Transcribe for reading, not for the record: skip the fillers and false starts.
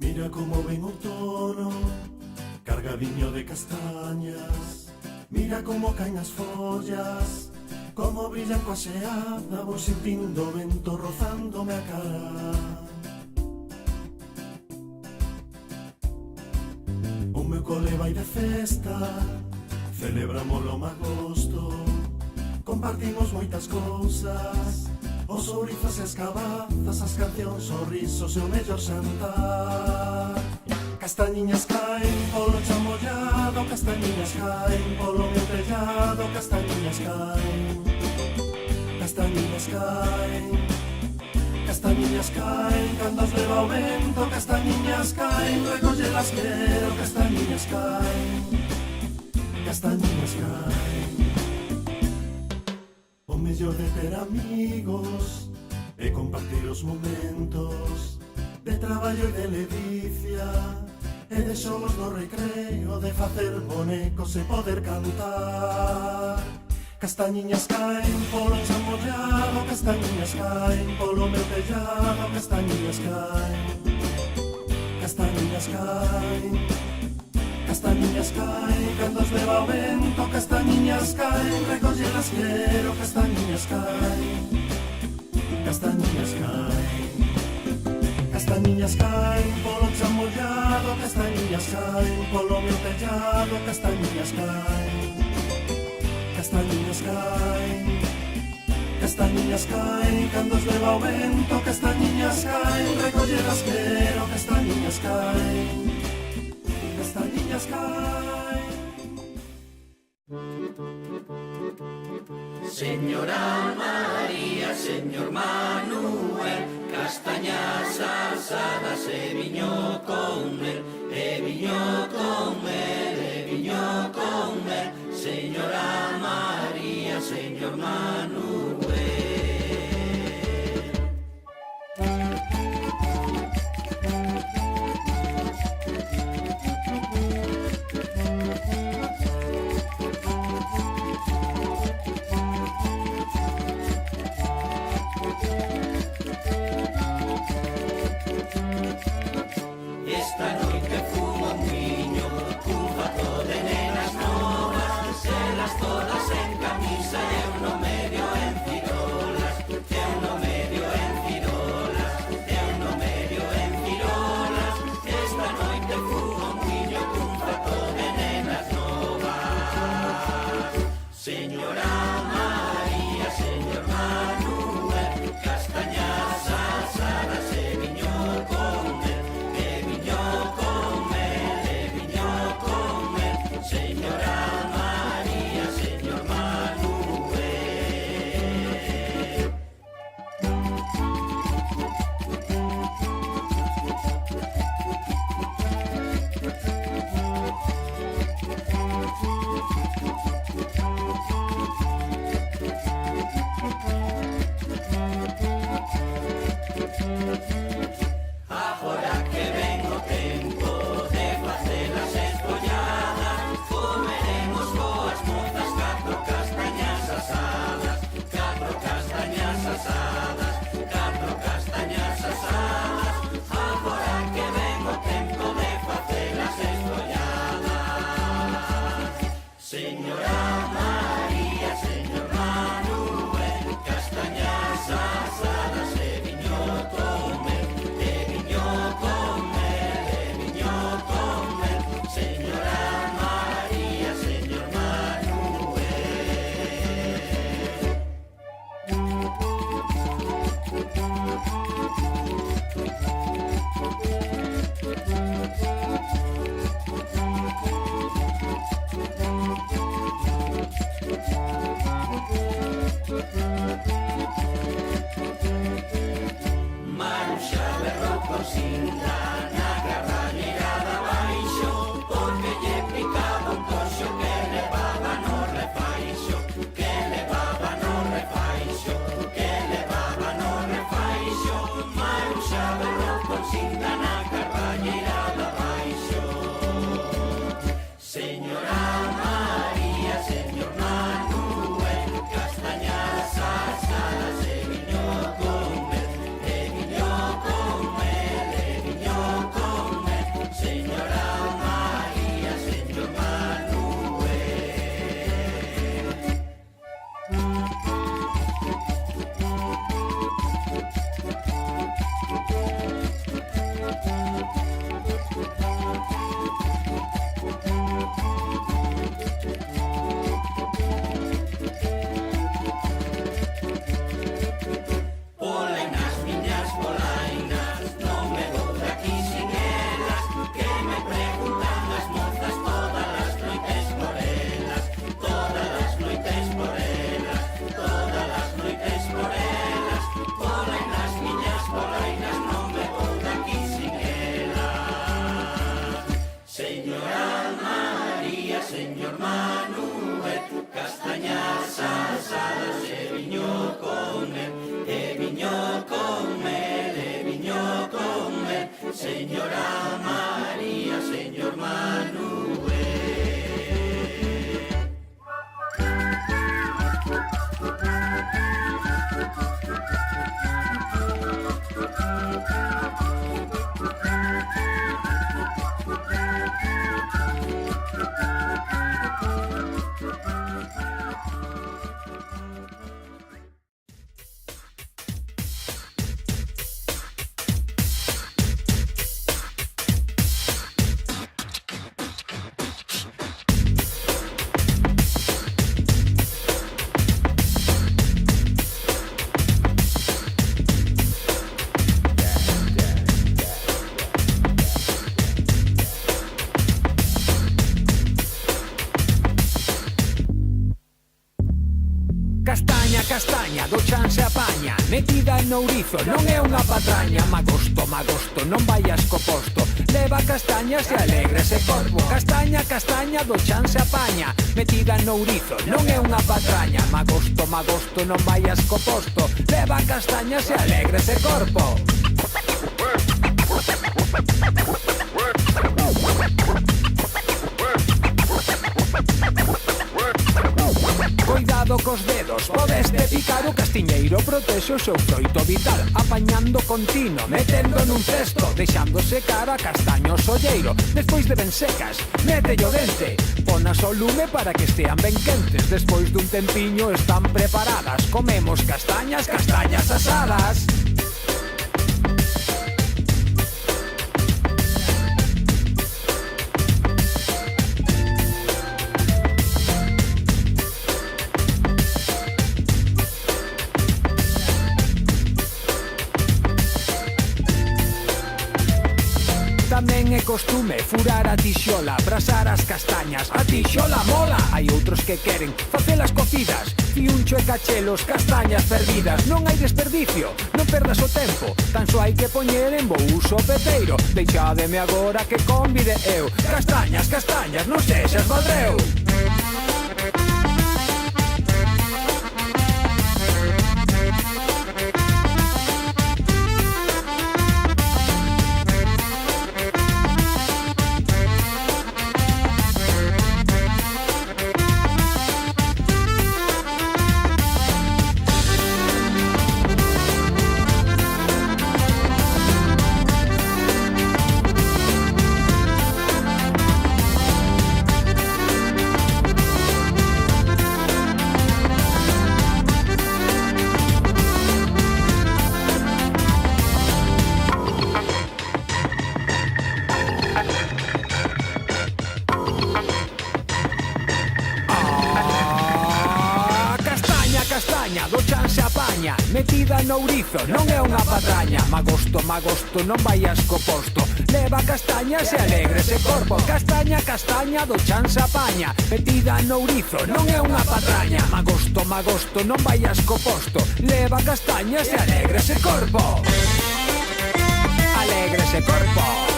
Mira como ven outono, cargadiño de castañas. Mira como caen as follas, como brillan coa xeada. Vou sentindo o vento rozándome a cara. O meu cole vai de festa, celebramoslo en agosto. Compartimos moitas cousas, os ourizos e as cabazas, as cancións, os risos e o mellor xantar. Castañiñas caen polo chan mollado, castañiñas caen polo meu tellado, castañiñas caen, castañiñas caen, castañiñas caen, cando os leva o vento, castañiñas caen, recollelas quero, castañiñas caen, castañiñas caen. O mellor de ter amigos e compartir os momentos de traballo e de ledicia, e de xogos no recreo, de facer bonecos e poder cantar. Castañiñas caen polo chan mollado, castañiñas caen polo meu tellado, castañiñas caen, castañiñas caen, castañiñas caen, cando os leva o vento, castañiñas caen, recollelas quero, castañiñas caen, castañiñas caen. Castañiñas caen polo chan mollado, castañiñas caen polo meu tellado, castañiñas caen, castañiñas caen, castañiñas caen, cando os leva o vento, castañiñas caen, recollelas quero, castañiñas caen, castañiñas caen. Señora María, señor Manuel, castañas asadas e viño comer, e viño comer, e viño comer. Señora María, señor Manuel. Esta noite fumo un viño cun fato de nenas novas, elas todas en camisa e eu no medio castaña, do chan se apaña, metida en ourizo, non é unha patraña. Magosto, non vayas co posto, leva castañas e alegre ese corpo. Castaña, castaña, do chan se apaña, metida en ourizo, non é unha patraña. Magosto, non vayas co posto, leva castañas e alegre ese corpo. Cuidado cos dedos, podeste picar. O castiñeiro protexe o seu froito vital, apañando continuo, metendo nun cesto, deixando secar a castaña o solleiro. Despois de ben secas, mételle o dente, ponas ao lume para que estean ben quentes. Despois dun tempiño están preparadas, comemos castañas, castañas asadas. Tamén é costume furar a tixola, brasar as castañas, a tixola mola. Hai outros que queren facelas cocidas, fiuncho e cachelos, castañas fervidas. Non hai desperdicio, non perdas o tempo, tan só hai que poñer en bo uso o peteiro. Deixádeme agora que convide eu. Castañas, castañas, non sexas valdreu. Castaña, do chan se apaña, metida no ourizo, non é unha patraña. Magosto, non vayas co posto, leva castañas e alegre ese corpo. Castaña, castaña, do chan se apaña, metida no ourizo, non é unha patraña. Magosto, non vayas co posto, leva castañas e alegre ese corpo. Alegre ese corpo.